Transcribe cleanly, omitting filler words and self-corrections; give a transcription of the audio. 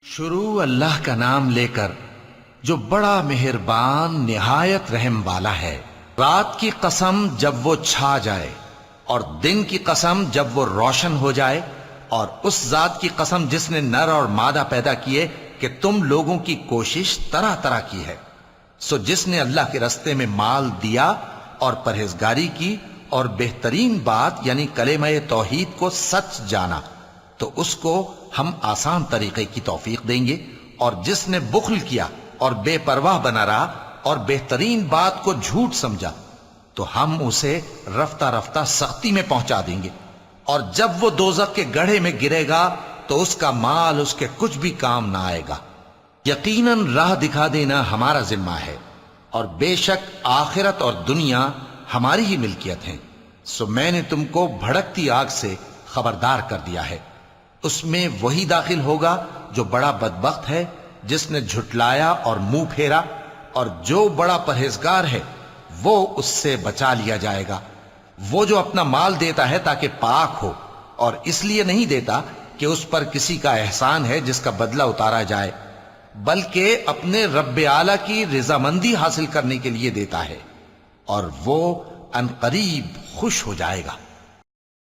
شروع اللہ کا نام لے کر جو بڑا مہربان نہایت رحم والا ہے۔ رات کی قسم جب وہ چھا جائے اور دن کی قسم جب وہ روشن ہو جائے، اور اس ذات کی قسم جس نے نر اور مادہ پیدا کیے کہ تم لوگوں کی کوشش طرح طرح کی ہے۔ سو جس نے اللہ کے رستے میں مال دیا اور پرہیزگاری کی اور بہترین بات یعنی کلمہ توحید کو سچ جانا، تو اس کو ہم آسان طریقے کی توفیق دیں گے، اور جس نے بخل کیا اور بے پرواہ بنا رہا اور بہترین بات کو جھوٹ سمجھا، تو ہم اسے رفتہ رفتہ سختی میں پہنچا دیں گے، اور جب وہ دوزخ کے گڑھے میں گرے گا تو اس کا مال اس کے کچھ بھی کام نہ آئے گا۔ یقیناً راہ دکھا دینا ہمارا ذمہ ہے، اور بے شک آخرت اور دنیا ہماری ہی ملکیت ہیں۔ سو میں نے تم کو بھڑکتی آگ سے خبردار کر دیا ہے، اس میں وہی داخل ہوگا جو بڑا بدبخت ہے، جس نے جھٹلایا اور منہ پھیرا، اور جو بڑا پرہیزگار ہے وہ اس سے بچا لیا جائے گا۔ وہ جو اپنا مال دیتا ہے تاکہ پاک ہو، اور اس لیے نہیں دیتا کہ اس پر کسی کا احسان ہے جس کا بدلہ اتارا جائے، بلکہ اپنے رب اعلیٰ کی رضامندی حاصل کرنے کے لیے دیتا ہے، اور وہ عنقریب خوش ہو جائے گا۔